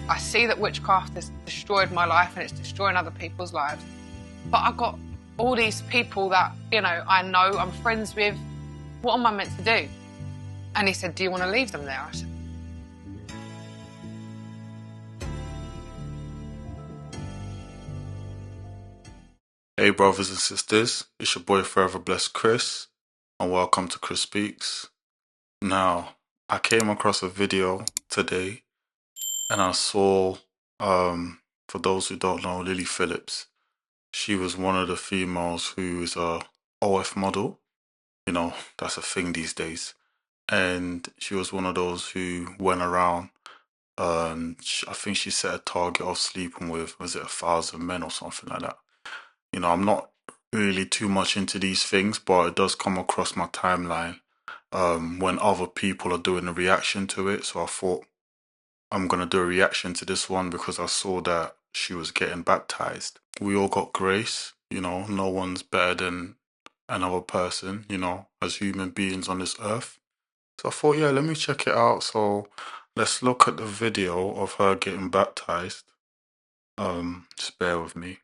I see that witchcraft has destroyed my life and it's destroying other people's lives. But I've got all these people that, you know, I'm friends with. What am I meant to do? And he said, do you want to leave them there? I said, hey brothers and sisters, it's your boy Forever Blessed Chris, and welcome to Chris Speaks. Now, I came across a video today, and I saw, for those who don't know, Lily Phillips. She was one of the females who is a OF model. You know, that's a thing these days. And she was one of those who went around, and I think she set a target of sleeping with, was it 1,000 men or something like that? You know, I'm not really too much into these things, but it does come across my timeline when other people are doing a reaction to it. So I thought I'm gonna do a reaction to this one because I saw that she was getting baptized. We all got grace, you know, no one's better than another person, you know, as human beings on this earth. So I thought, yeah, let me check it out. So let's look at the video of her getting baptized. Just bear with me.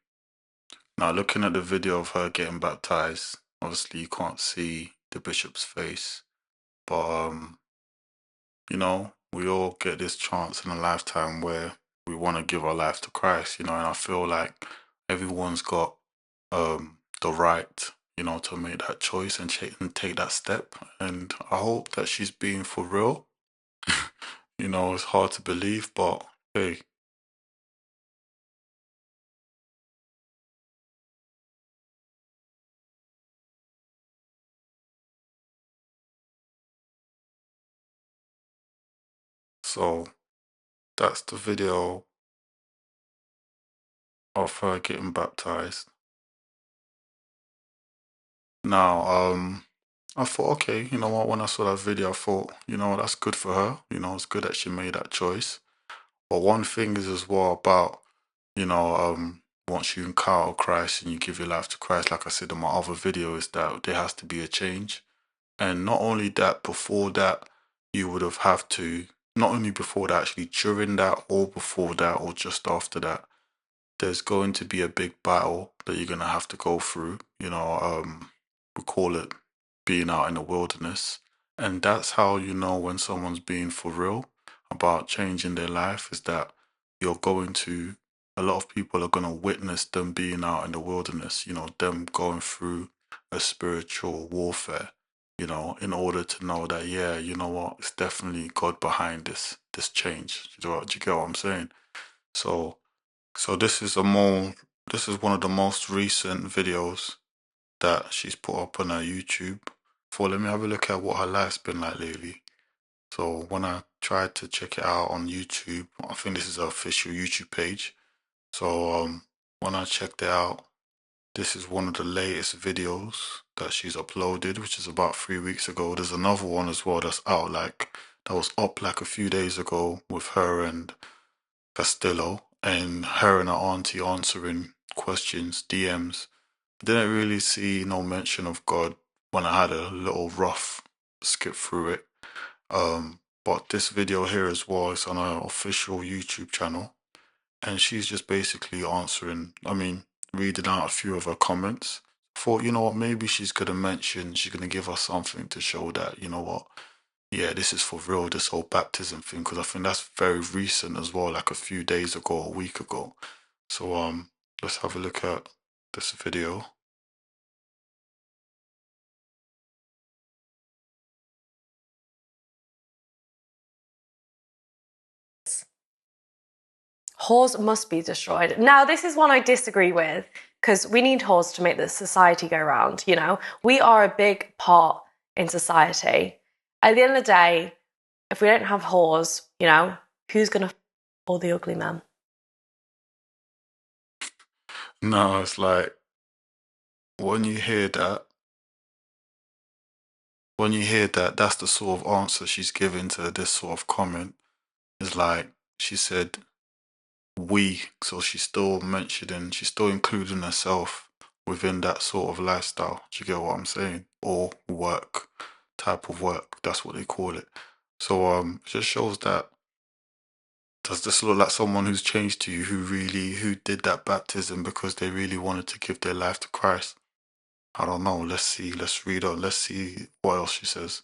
Now, looking at the video of her getting baptized, obviously you can't see the bishop's face, but you know, we all get this chance in a lifetime where we want to give our life to Christ, you know, and I feel like everyone's got the right, you know, to make that choice and take that step. And I hope that she's being for real. You know, it's hard to believe, but hey. So that's the video of her getting baptized. Now, I thought, okay, you know what, when I saw that video, I thought, you know, that's good for her. You know, it's good that she made that choice. But one thing is as well about, you know, once you encounter Christ and you give your life to Christ, like I said in my other video, is that there has to be a change. And not only that, before that, you would have to, not only before that, actually during that or before that or just after that, there's going to be a big battle that you're going to have to go through. You know, we call it being out in the wilderness. And that's how you know when someone's being for real about changing their life, is that you're going to, a lot of people are going to witness them being out in the wilderness, you know, them going through a spiritual warfare, you know, in order to know that, yeah, you know what, it's definitely God behind this change. Do you get what I'm saying? So, so this is one of the most recent videos that she's put up on her YouTube. For let me have a look at what her life's been like lately. So when I tried to check it out on YouTube, I think this is her official YouTube page. So when I checked it out, this is one of the latest videos that she's uploaded, which is about 3 weeks ago. There's another one as well that's out, like that was up like a few days ago with her and Castillo, and her and her auntie answering questions, DMs. Didn't really see no mention of God when I had a little rough skip through it. But this video here as well is on her official YouTube channel, and she's just basically answering, I mean, reading out a few of her comments. Thought, you know what, maybe she's gonna mention, she's gonna give us something to show that, you know what, yeah, this is for real, this whole baptism thing, because I think that's very recent as well, like a few days ago, a week ago. So let's have a look at this video. Whores must be destroyed. Now, this is one I disagree with, because we need whores to make the society go round, you know? We are a big part in society. At the end of the day, if we don't have whores, you know, who's going to all the ugly men? No, it's like, when you hear that, that's the sort of answer she's giving to this sort of comment. Is like, she said, we, so she's still mentioning, she's still including herself within that sort of lifestyle. Do you get what I'm saying? Or work, type of work, that's what they call it. So it just shows that Does this look like someone who's changed to you, who did that baptism because they really wanted to give their life to Christ? I don't know. Let's see. Let's read on. Let's see what else she says.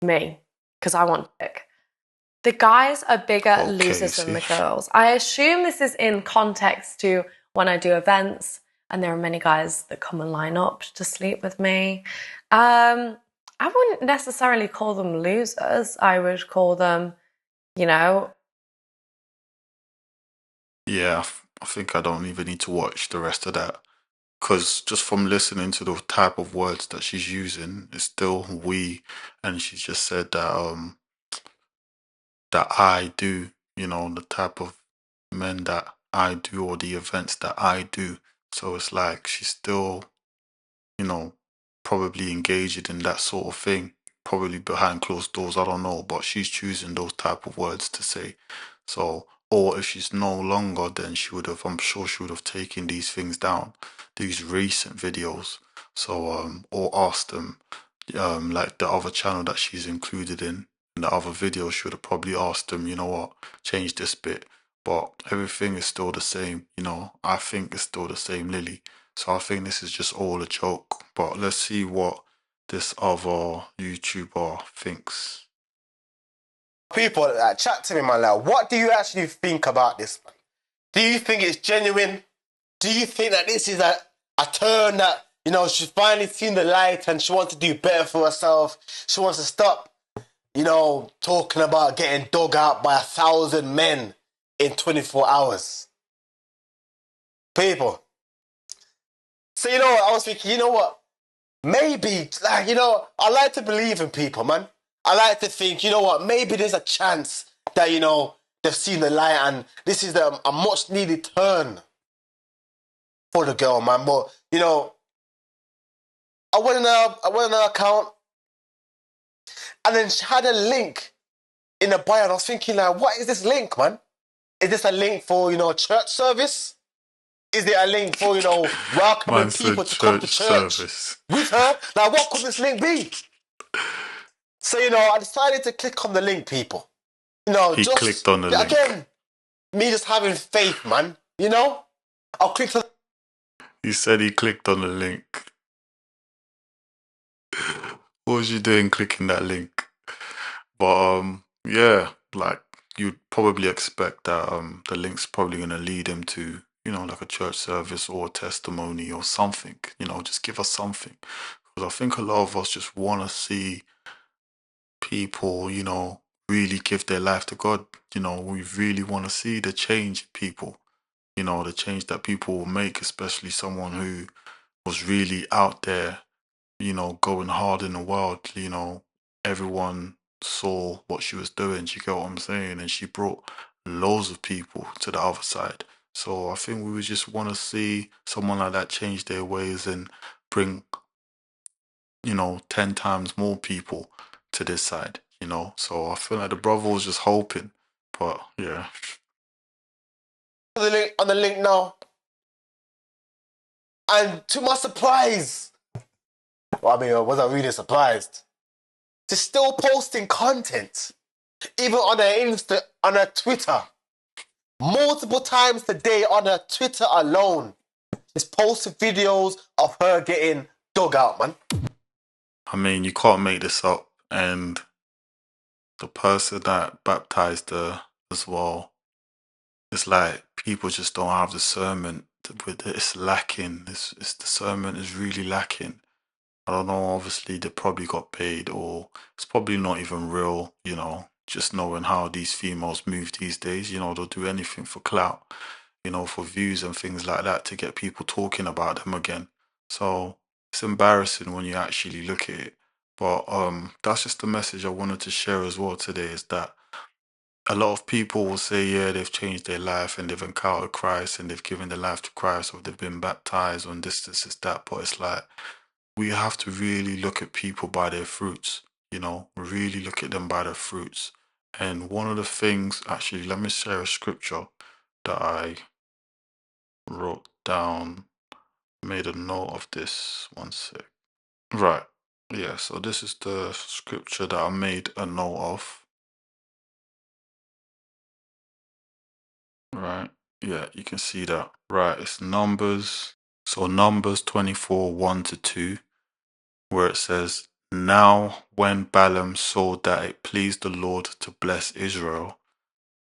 Me, because I want dick. The guys are bigger Okay, losers than see. the girls. I assume this is in context to when I do events, and there are many guys that come and line up to sleep with me. I wouldn't necessarily call them losers. I would call them, you know, Yeah, I think I don't even need to watch the rest of that. Because just from listening to the type of words that she's using, it's still we. And she just said that I do, the type of men that I do or the events that I do. So it's like she's still, you know, probably engaged in that sort of thing, probably behind closed doors, I don't know, but she's choosing those type of words to say. So, or if she's no longer, then I'm sure she would have taken these things down, these recent videos. So, or asked them, like the other channel that she's included in the other video, she would have probably asked them, you know what, change this bit. But everything is still the same, I think it's still the same, Lily. So I think this is just all a joke. But let's see what this other YouTuber thinks. People, chat to me, man. Like, what do you actually think about this, man? Do you think it's genuine? Do you think that this is a turn that, she's finally seen the light and she wants to do better for herself? She wants to stop, talking about getting dug out by 1,000 men in 24 hours. People. So, I was thinking, maybe, I like to believe in people, man. I like to think, maybe there's a chance that, they've seen the light and this is a much needed turn for the girl, man. But, I went on her account and then she had a link in the bio and I was thinking, like, what is this link, man? Is this a link for, church service? Is it a link for, welcoming people to come to church service with her? Like, what could this link be? So, I decided to click on the link, people. He clicked on the link. Again, me just having faith, man. I'll click on. He said he clicked on the link. What was you doing clicking that link? But yeah, like you'd probably expect that the link's probably gonna lead him to, like a church service or a testimony or something. Just give us something. Because I think a lot of us just wanna see people, really give their life to God. We really wanna see the change in people. The change that people will make, especially someone who was really out there, going hard in the world. Everyone saw what she was doing. Do you get what I'm saying? And she brought loads of people to the other side. So I think we would just want to see someone like that change their ways and bring, 10 times more people to this side, So I feel like the brother was just hoping. But yeah. On the link now. And to my surprise, well, I mean, I wasn't really surprised. She's still posting content, even on her Twitter. Multiple times today on her Twitter alone. She's posted videos of her getting dug out, man. I mean, you can't make this up. And the person that baptized her as well, it's like people just don't have discernment with it. It's lacking. It's discernment is really lacking. I don't know, obviously they probably got paid or it's probably not even real, just knowing how these females move these days, they'll do anything for clout, for views and things like that to get people talking about them again. So it's embarrassing when you actually look at it. But that's just the message I wanted to share as well today, is that a lot of people will say, yeah, they've changed their life and they've encountered Christ and they've given their life to Christ or they've been baptized on this, that. But it's like, we have to really look at people by their fruits, really look at them by their fruits. And one of the things, actually, let me share a scripture that I wrote down, made a note of this. One sec. Right. Yeah, so this is the scripture that I made a note of. Right. Yeah, you can see that. Right. It's Numbers. So Numbers 24, 1 to 2, where it says, Now when Balaam saw that it pleased the Lord to bless Israel,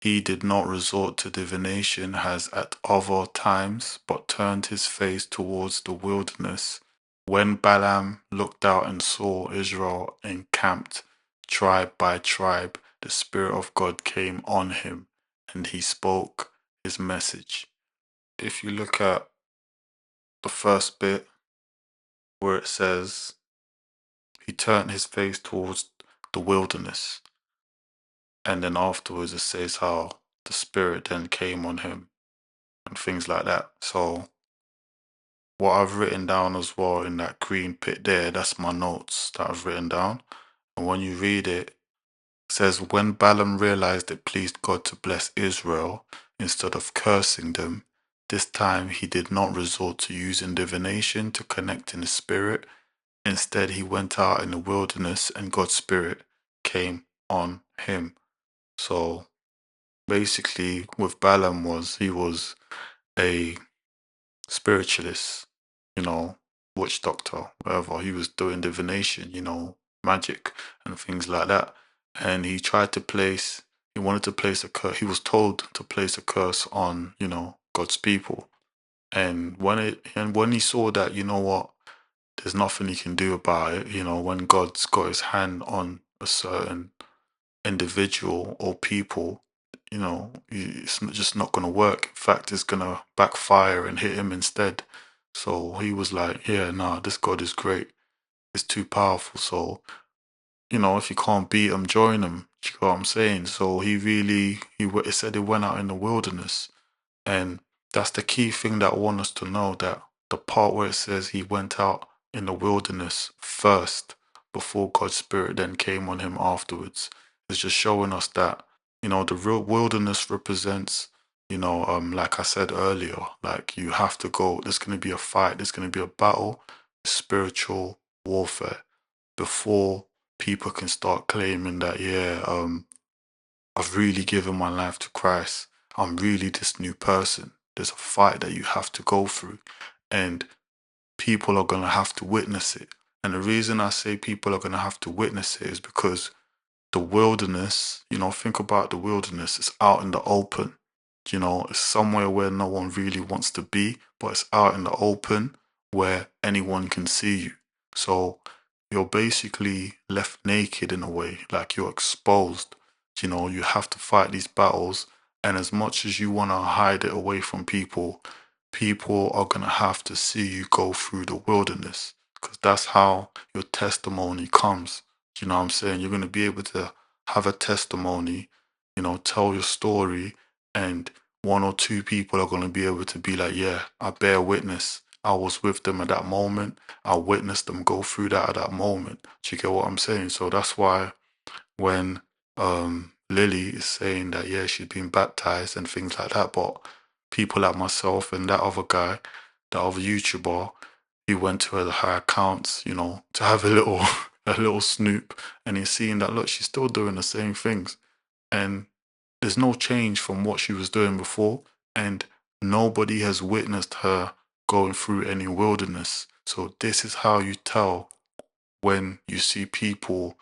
he did not resort to divination as at other times, but turned his face towards the wilderness. When Balaam looked out and saw Israel encamped, tribe by tribe, the Spirit of God came on him, and he spoke his message. If you look at the first bit where it says, he turned his face towards the wilderness, and then afterwards it says how the Spirit then came on him and things like that. So what I've written down as well in that green pit there, that's my notes that I've written down. And when you read it, it says, when Balaam realized it pleased God to bless Israel instead of cursing them, this time he did not resort to using divination to connect in the spirit. Instead, he went out in the wilderness and God's Spirit came on him. So basically, with Balaam he was a spiritualist, witch doctor, whatever. He was doing divination, magic and things like that. And he wanted to place a curse. He was told to place a curse on, God's people. And when he saw that, you know what, there's nothing he can do about it. When God's got his hand on a certain individual or people, it's just not going to work. In fact, it's going to backfire and hit him instead. So he was like, yeah, nah, this God is great. It's too powerful. So, if you can't beat him, join him. Do you know what I'm saying? So it said he went out in the wilderness. And that's the key thing that I want us to know, that the part where it says he went out in the wilderness first before God's Spirit then came on him afterwards is just showing us that, the real wilderness represents, like I said earlier, like you have to go, there's going to be a fight, there's going to be a battle, spiritual warfare before people can start claiming that, yeah, I've really given my life to Christ. I'm really this new person. There's a fight that you have to go through, and people are going to have to witness it. And the reason I say people are going to have to witness it is because the wilderness, think about the wilderness, it's out in the open. It's somewhere where no one really wants to be, but it's out in the open where anyone can see you. So you're basically left naked in a way, like you're exposed. You have to fight these battles, and as much as you want to hide it away from people, people are going to have to see you go through the wilderness, because that's how your testimony comes. You know what I'm saying? You're going to be able to have a testimony, tell your story, and one or two people are going to be able to be like, yeah, I bear witness. I was with them at that moment. I witnessed them go through that at that moment. Do you get what I'm saying? So that's why when Lily is saying that, yeah, she's been baptized and things like that, but people like myself and that other guy, that other YouTuber, he went to her accounts, to have a little a little snoop, and he's seeing that, look, she's still doing the same things, and there's no change from what she was doing before, and nobody has witnessed her going through any wilderness. So this is how you tell when you see people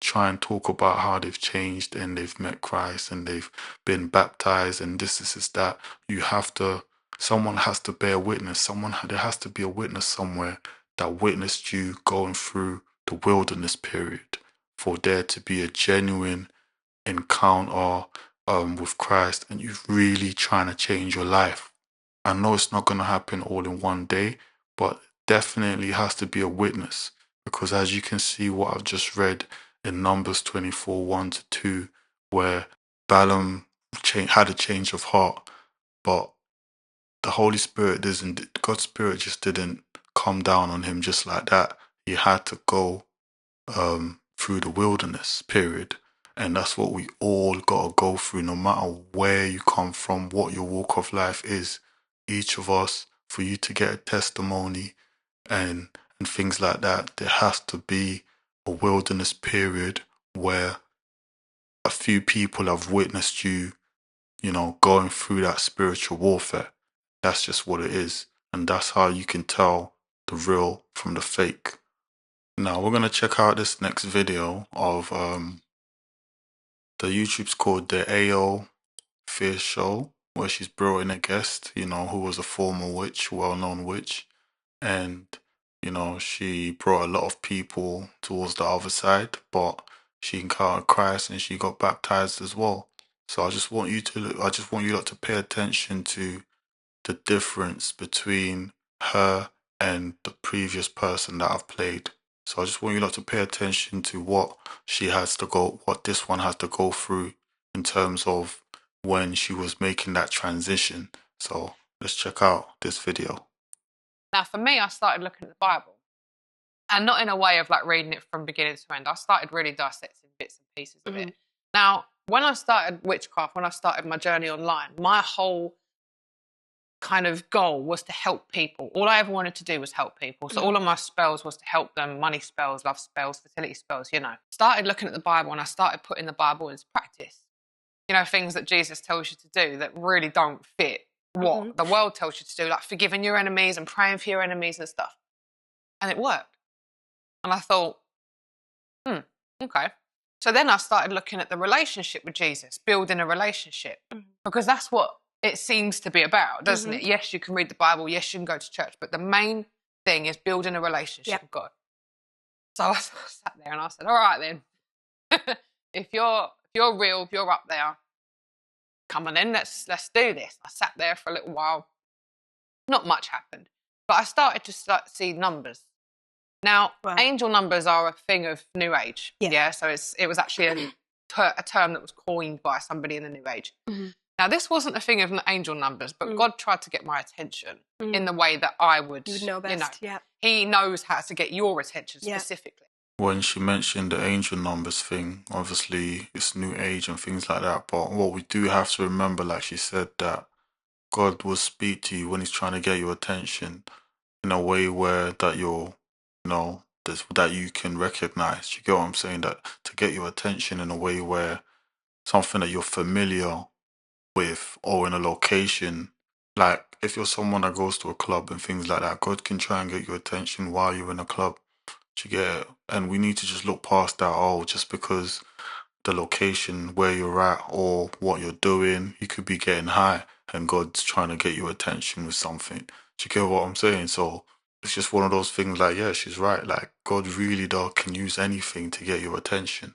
try and talk about how they've changed and they've met Christ and they've been baptized and this is that. Someone has to bear witness. There has to be a witness somewhere that witnessed you going through the wilderness period for there to be a genuine encounter with Christ and you're really trying to change your life. I know it's not going to happen all in one day, but definitely has to be a witness, because as you can see what I've just read in Numbers 24, 1 to 2, where Balaam had a change of heart, but the Holy Spirit God's Spirit just didn't come down on him just like that. He had to go through the wilderness period. And that's what we all got to go through, no matter where you come from, what your walk of life is. Each of us, for you to get a testimony and things like that, there has to be a wilderness period where a few people have witnessed you going through that spiritual warfare. That's just what it is. And that's how you can tell the real from the fake. Now we're going to check out this next video of the YouTube's called the AO Fierce Show, where she's brought in a guest, who was a former witch, well-known witch. And, she brought a lot of people towards the other side, but she encountered Christ and she got baptized as well. So I just want you lot to pay attention to the difference between her and the previous person that I've played. So I just want you lot to pay attention to what this one has to go through in terms of when she was making that transition. So let's check out this video. Now, for me, I started looking at the Bible, and not in a way of like reading it from beginning to end. I started really dissecting bits and pieces of it. Now, when I started witchcraft, when I started my journey online, my whole kind of goal was to help people. All I ever wanted to do was help people. So all of my spells was to help them: money spells, love spells, fertility spells, Started looking at the Bible, and I started putting the Bible into practice. Things that Jesus tells you to do that really don't fit what the world tells you to do, like forgiving your enemies and praying for your enemies and stuff. And it worked. And I thought, okay. So then I started looking at the relationship with Jesus, building a relationship, because that's what it seems to be about, doesn't it? Yes, you can read the Bible. Yes, you can go to church. But the main thing is building a relationship with God. So I sat there and I said, all right then, if you're real, if you're up there, come on in, let's do this. I sat there for a little while. Not much happened. But I started to see numbers. Now, angel numbers are a thing of New Age. Yeah. So it was actually a term that was coined by somebody in the New Age. Now, this wasn't a thing of angel numbers, but God tried to get my attention in the way that I would. You would know best, He knows how to get your attention specifically. When she mentioned the angel numbers thing, obviously it's New Age and things like that, but what we do have to remember, like she said, that God will speak to you when he's trying to get your attention in a way where that that you can recognize. You get what I'm saying? That to get your attention in a way where something that you're familiar with or in a location, like if you're someone that goes to a club and things like that, God can try and get your attention while you're in a club. Do you get it? And we need to just look past that. Just because the location where you're at or what you're doing, you could be getting high and God's trying to get your attention with something. Do you get what I'm saying? So it's just one of those things like, yeah, she's right. Like God really can use anything to get your attention.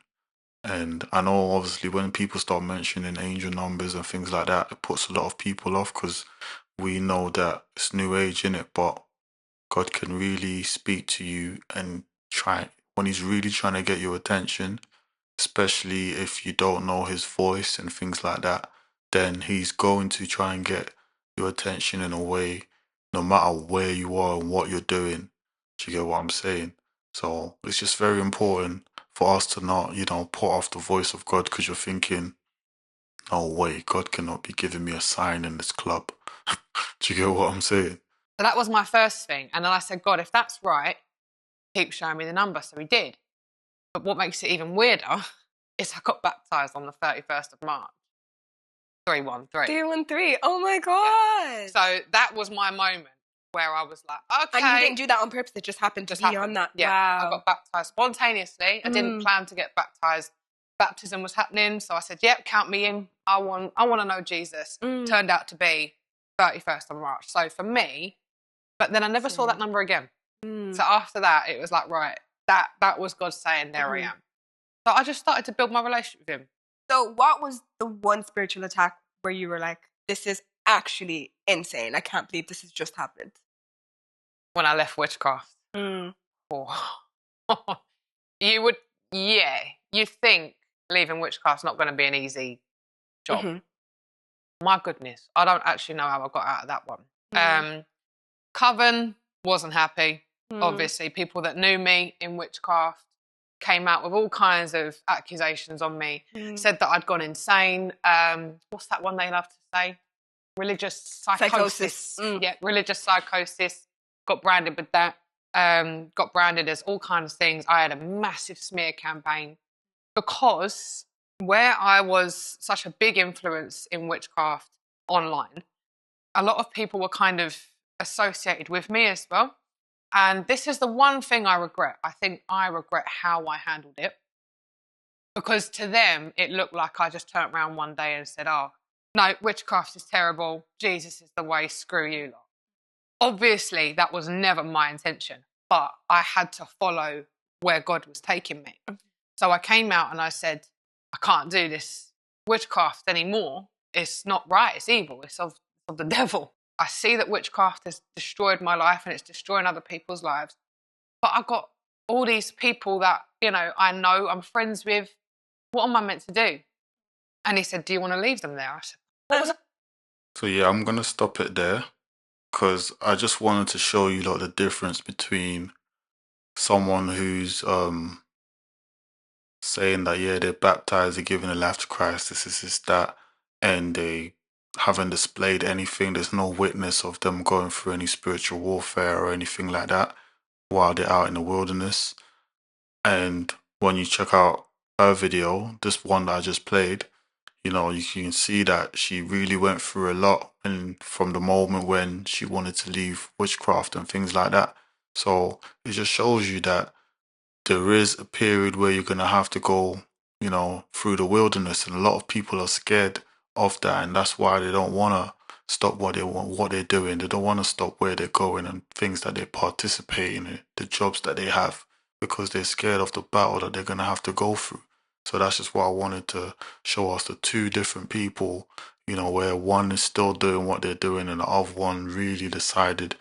And I know obviously when people start mentioning angel numbers and things like that, it puts a lot of people off because we know that it's New Age, innit? But God can really speak to you and when he's really trying to get your attention, especially if you don't know his voice and things like that, then he's going to try and get your attention in a way, no matter where you are and what you're doing. Do you get what I'm saying? So it's just very important for us to not, put off the voice of God because you're thinking, no way, God cannot be giving me a sign in this club. Do you get what I'm saying? So that was my first thing. And then I said, God, if that's right, keep showing me the number. So he did. But what makes it even weirder is I got baptised on the 31st of March. 313. 313. Oh my God. Yeah. So that was my moment where I was like, okay. And you didn't do that on purpose. It just happened to be on that. Yeah. Wow. I got baptised spontaneously. I didn't plan to get baptised. Baptism was happening. So I said, yep, count me in. I want to know Jesus. Turned out to be 31st of March. So for me, but then I never saw that number again. So after that, it was like, right, that was God saying, there I am. So I just started to build my relationship with him. So what was the one spiritual attack where you were like, this is actually insane. I can't believe this has just happened? When I left witchcraft. You think leaving witchcraft's not going to be an easy job. My goodness, I don't actually know how I got out of that one. Coven, wasn't happy. Obviously, people that knew me in witchcraft came out with all kinds of accusations on me, said that I'd gone insane. What's that one they love to say? Religious psychosis. Yeah, religious psychosis. Got branded with that. Got branded as all kinds of things. I had a massive smear campaign because where I was such a big influence in witchcraft online, a lot of people were kind of associated with me as well. And this is the one thing I regret. I think I regret how I handled it. Because to them, it looked like I just turned around one day and said, oh, no, witchcraft is terrible. Jesus is the way, screw you lot. Obviously, that was never my intention, but I had to follow where God was taking me. So I came out and I said, I can't do this witchcraft anymore. It's not right. It's evil. It's of the devil. I see that witchcraft has destroyed my life and it's destroying other people's lives. But I've got all these people that, I know, I'm friends with. What am I meant to do? And he said, do you want to leave them there? I said, what was that? So yeah, I'm gonna stop it there because I just wanted to show you the difference between someone who's saying that they're baptized, they're giving their life to Christ, this, that, and they haven't displayed anything. There's no witness of them going through any spiritual warfare or anything like that while they're out in the wilderness. And when you check out her video, this one that I just played, you can see that she really went through a lot, and from the moment when she wanted to leave witchcraft and things like that. So it just shows you that there is a period where you're going to have to go, through the wilderness, and a lot of people are scared of that, and that's why they don't want to stop what they're doing. They don't want to stop where they're going and things that they participate in, the jobs that they have, because they're scared of the battle that they're going to have to go through. So that's just why I wanted to show us the two different people, where one is still doing what they're doing and the other one really decided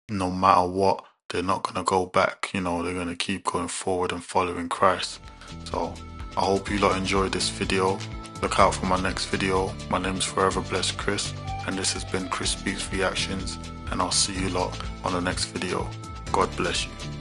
no matter what, they're not going to go back. They're going to keep going forward and following Christ. So I hope you lot enjoyed this video. Look out for my next video. My name's Forever Blessed Chris, and this has been Chris Speaks Reactions, and I'll see you lot on the next video. God bless you.